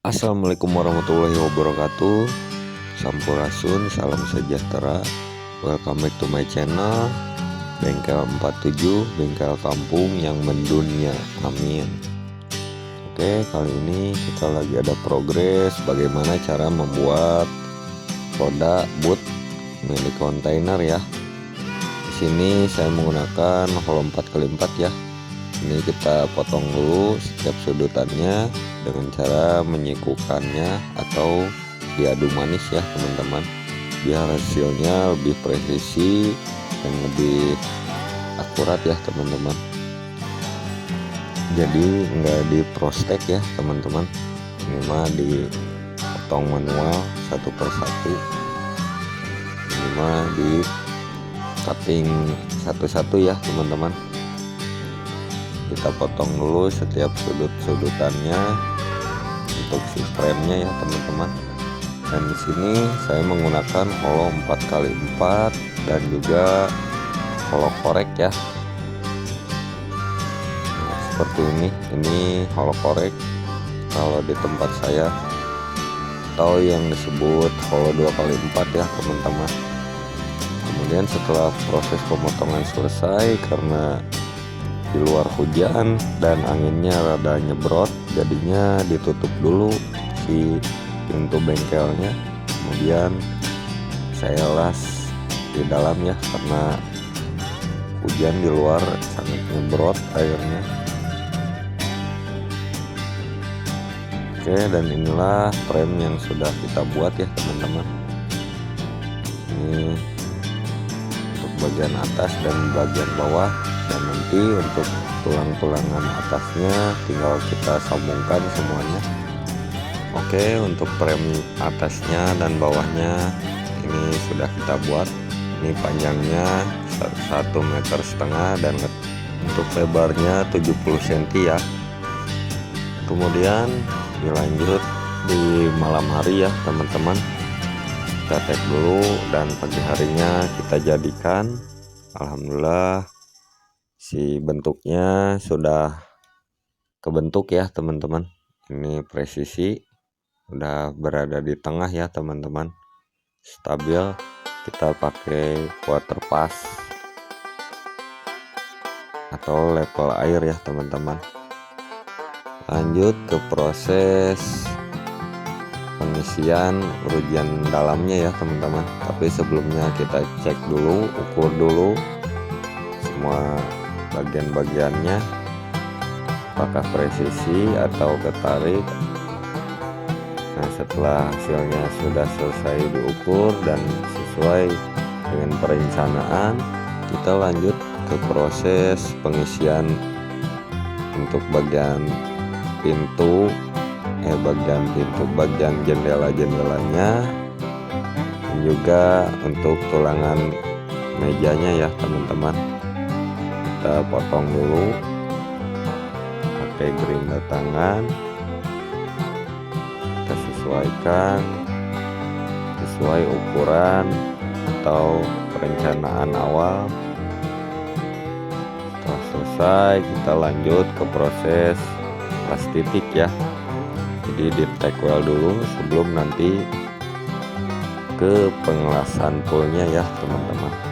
Assalamualaikum warahmatullahi wabarakatuh. Sampurasun, salam sejahtera. Welcome back to my channel Bengkel 47, bengkel kampung yang mendunia. Amin. Oke, kali ini kita lagi ada progres bagaimana cara membuat roda boot milik kontainer ya. Di sini saya menggunakan holo 4x4 ya. Ini kita potong dulu setiap sudutannya dengan cara menyikukannya atau diadu manis ya teman-teman, biar hasilnya lebih presisi dan lebih akurat ya teman-teman. Jadi nggak di prostek ya teman-teman, ini mah dipotong manual satu persatu, ini mah di cutting satu-satu ya teman-teman. Kita potong dulu setiap sudut-sudutannya untuk si frame-nya ya teman-teman. Dan di sini saya menggunakan holo 4x4 dan juga holo korek ya. Nah, seperti ini holo korek kalau di tempat saya, atau yang disebut holo 2x4 ya teman-teman. Kemudian setelah proses pemotongan selesai, karena di luar hujan dan anginnya rada nyebrot, jadinya ditutup dulu si pintu bengkelnya. Kemudian saya las di dalam ya, karena hujan di luar sangat nyebrot airnya. Oke, dan inilah frame yang sudah kita buat ya teman-teman. Ini untuk bagian atas dan bagian bawah, dan nanti untuk tulang-tulangan atasnya tinggal kita sambungkan semuanya. Oke, untuk frame atasnya dan bawahnya ini sudah kita buat. Ini panjangnya 1,5 meter dan untuk lebarnya 70 cm ya. Kemudian dilanjut di malam hari ya teman-teman, kita tag dulu dan pagi harinya kita jadikan. Alhamdulillah si bentuknya sudah kebentuk ya teman-teman. Ini presisi udah berada di tengah ya teman-teman, stabil. Kita pakai water pass atau level air ya teman-teman. Lanjut ke proses pengisian urugian dalamnya ya teman-teman. Tapi sebelumnya kita cek dulu, ukur dulu semua bagian-bagiannya apakah presisi atau ketarik. Nah, setelah hasilnya sudah selesai diukur dan sesuai dengan perencanaan, kita lanjut ke proses pengisian untuk bagian pintu, bagian jendela-jendelanya, dan juga untuk tulangan mejanya ya teman-teman. Kita potong dulu pakai gerinda tangan, kita sesuaikan sesuai ukuran atau perencanaan awal. Setelah selesai, kita lanjut ke proses las titik ya. Jadi di tack well dulu sebelum nanti ke pengelasan poolnya ya teman-teman.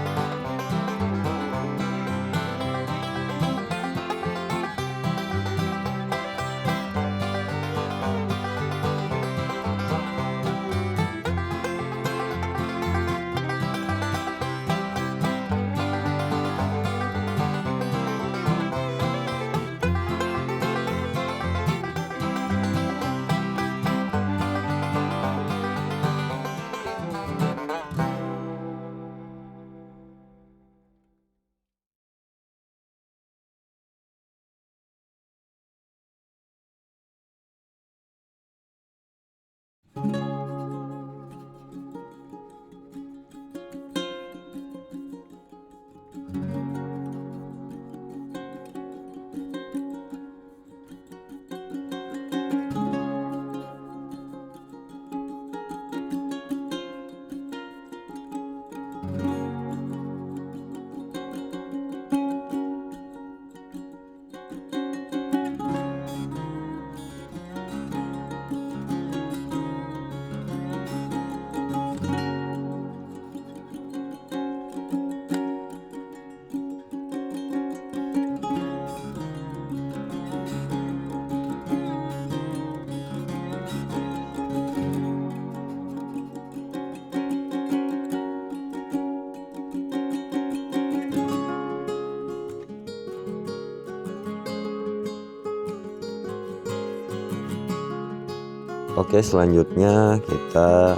Oke, selanjutnya kita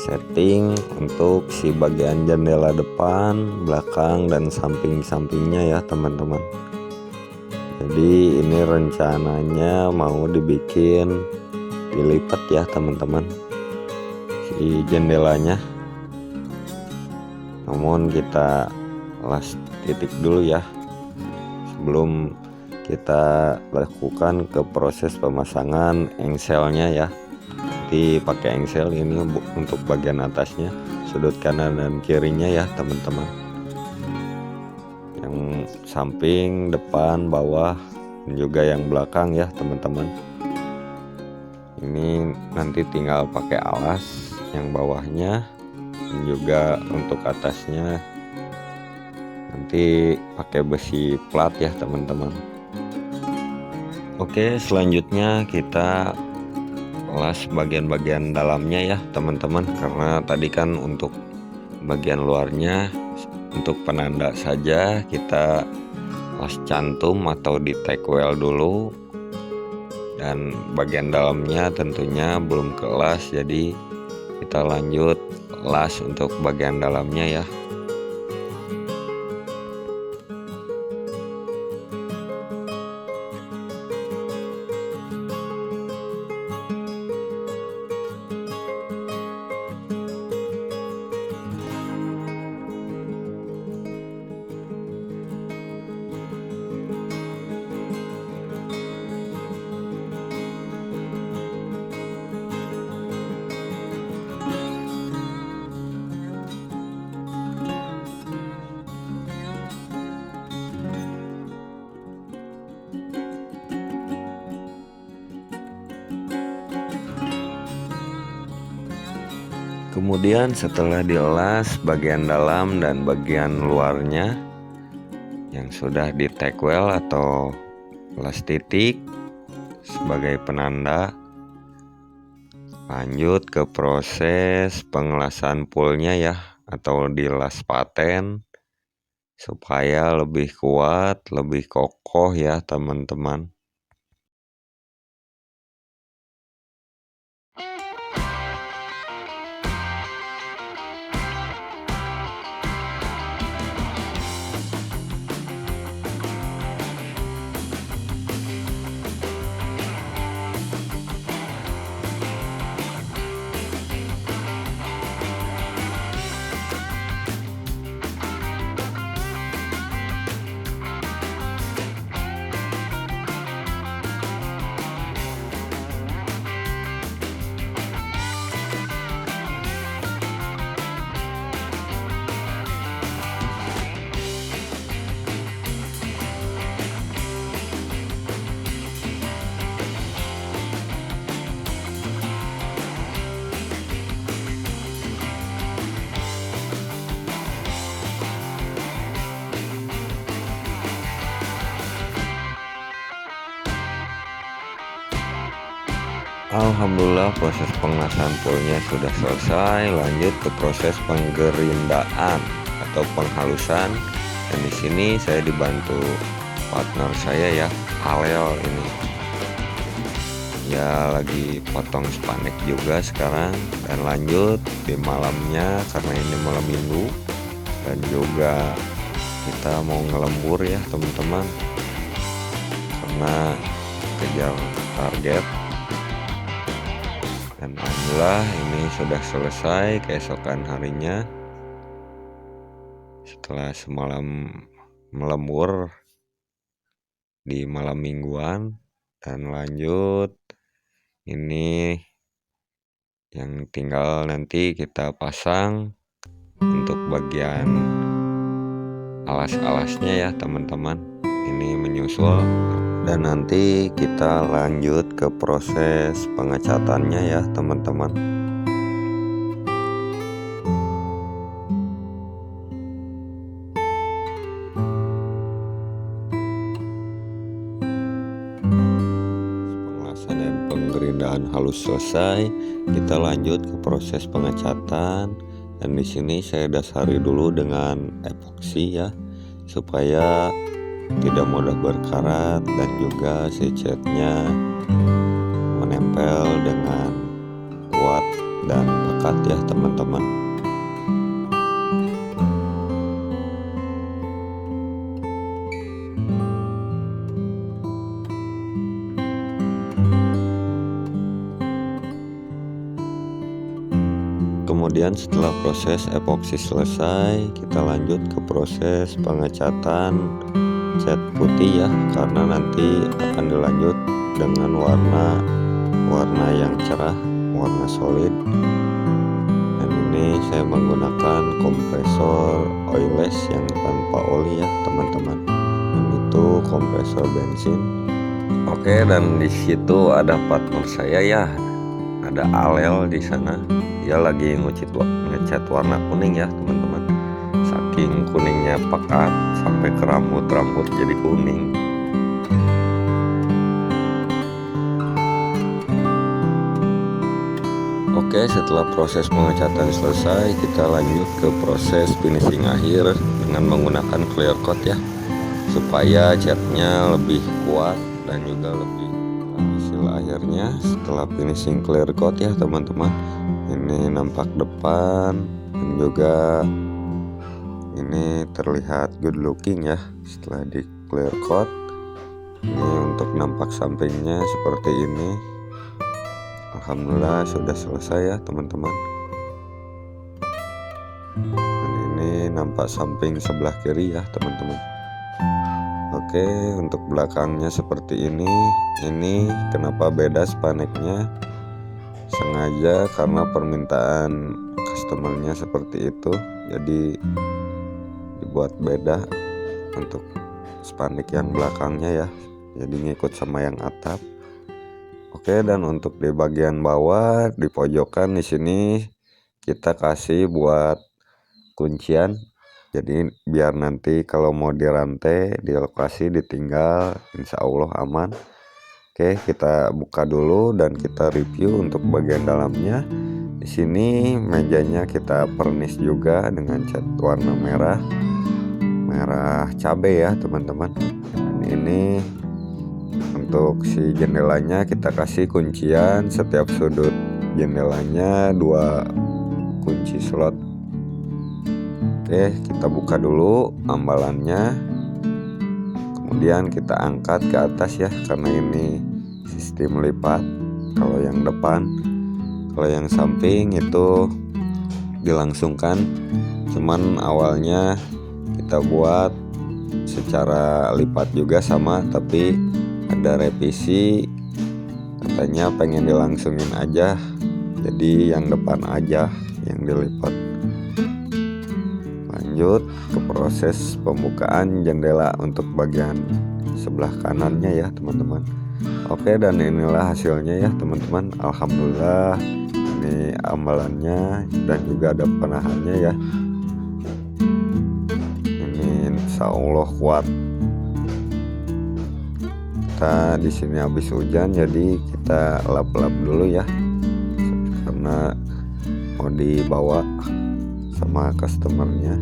setting untuk si bagian jendela depan, belakang, dan samping-sampingnya ya teman-teman. Jadi ini rencananya mau dibikin dilipat ya teman-teman si jendelanya. Namun kita las titik dulu ya sebelum kita lakukan ke proses pemasangan engselnya ya. Nanti pakai engsel ini untuk bagian atasnya, sudut kanan dan kirinya ya teman-teman, yang samping, depan, bawah, dan juga yang belakang ya teman-teman. Ini nanti tinggal pakai alas yang bawahnya, dan juga untuk atasnya nanti pakai besi plat ya teman-teman. Oke, selanjutnya kita las bagian-bagian dalamnya ya teman-teman, karena tadi kan untuk bagian luarnya untuk penanda saja kita las cantum atau di tack well dulu, dan bagian dalamnya tentunya belum kelas, jadi kita lanjut las untuk bagian dalamnya ya. Kemudian setelah dielas bagian dalam dan bagian luarnya yang sudah di tack well atau las titik sebagai penanda, lanjut ke proses pengelasan poolnya ya, atau dilas paten supaya lebih kuat, lebih kokoh ya teman-teman. Alhamdulillah proses pengelasan poolnya sudah selesai. Lanjut ke proses penggerindaan atau penghalusan, dan di sini saya dibantu partner saya ya, Alel ini ya lagi potong spandek juga sekarang. Dan lanjut di malamnya karena ini malam minggu, dan juga kita mau ngelembur ya teman-teman karena kejar target. Dan alhamdulillah ini sudah selesai keesokan harinya setelah semalam melembur di malam mingguan. Dan lanjut ini yang tinggal nanti kita pasang untuk bagian alas-alasnya ya teman-teman, ini menyusul. Dan nanti kita lanjut ke proses pengecatannya ya teman-teman. Pengelasan dan penggerindahan halus selesai, kita lanjut ke proses pengecatan. Dan di sini saya dasari dulu dengan epoksi ya, supaya tidak mudah berkarat dan juga si catnya menempel nempel dengan kuat dan pekat ya teman-teman. Kemudian setelah proses epoksi selesai, kita lanjut ke proses pengecatan cat putih ya, karena nanti akan dilanjut dengan warna yang cerah, warna solid. Dan ini saya menggunakan kompresor oilless yang tanpa oli ya teman-teman. Ini tuh kompresor bensin. Oke, dan di situ ada partner saya ya, ada Alel di sana. Dia lagi ngecat warna kuning ya teman-teman. Saking kuningnya pekat sampai ke rambut jadi kuning. Oke, setelah proses pengecatan selesai, kita lanjut ke proses finishing akhir dengan menggunakan clear coat ya, supaya catnya lebih kuat dan juga lebih. Hasil akhirnya setelah finishing clear coat ya teman-teman, ini nampak depan dan juga ini terlihat good looking ya setelah di clear coat. Ini untuk nampak sampingnya seperti ini. Alhamdulillah sudah selesai ya teman-teman. Dan ini nampak samping sebelah kiri ya teman-teman. Oke, untuk belakangnya seperti ini. Ini kenapa beda spaneknya? Sengaja karena permintaan customernya seperti itu, jadi dibuat beda untuk spanek yang belakangnya ya, jadi ngikut sama yang atap. Oke, dan untuk di bagian bawah di pojokan di sini kita kasih buat kuncian, jadi biar nanti kalau mau dirantai di lokasi ditinggal, insya Allah aman. Oke, kita buka dulu dan kita review untuk bagian dalamnya. Di sini mejanya kita pernis juga dengan cat warna merah cabai ya teman-teman. Dan ini untuk si jendelanya kita kasih kuncian, setiap sudut jendelanya 2 kunci slot. Oke, kita buka dulu ambalannya, kemudian kita angkat ke atas ya, karena ini sistem lipat. Kalau yang depan, kalau yang samping itu dilangsungkan, cuman awalnya kita buat secara lipat juga sama, tapi ada revisi, katanya pengen dilangsungin aja, jadi yang depan aja yang dilipat. Lanjut ke proses pembukaan jendela untuk bagian sebelah kanannya ya teman-teman. Oke, dan inilah hasilnya ya teman-teman. Alhamdulillah, ini amalannya dan juga ada penahannya ya. Ini insya Allah kuat. Kita di sini habis hujan, jadi kita lap-lap dulu ya, karena mau dibawa sama customernya.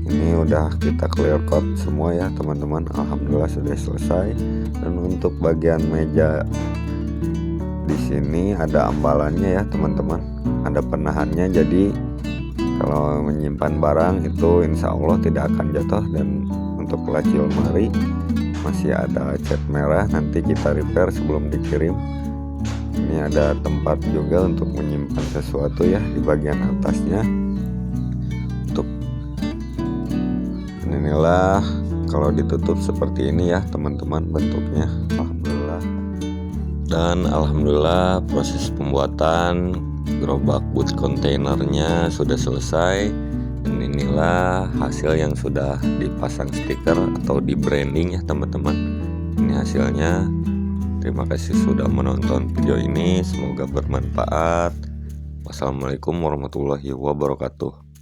Ini udah kita clear coat semua ya teman-teman. Alhamdulillah sudah selesai. Dan untuk bagian meja di sini ada ambalannya ya teman-teman, ada penahannya, jadi kalau menyimpan barang itu insya Allah tidak akan jatuh. Dan untuk laci lemari masih ada cat merah, nanti kita repair sebelum dikirim. Ini ada tempat juga untuk menyimpan sesuatu ya di bagian atasnya. Untuk inilah kalau ditutup seperti ini ya teman-teman bentuknya. Alhamdulillah. Dan alhamdulillah proses pembuatan gerobak boot kontainernya sudah selesai. Dan inilah hasil yang sudah dipasang stiker atau di branding ya teman-teman. Ini hasilnya. Terima kasih sudah menonton video ini, semoga bermanfaat. Wassalamualaikum warahmatullahi wabarakatuh.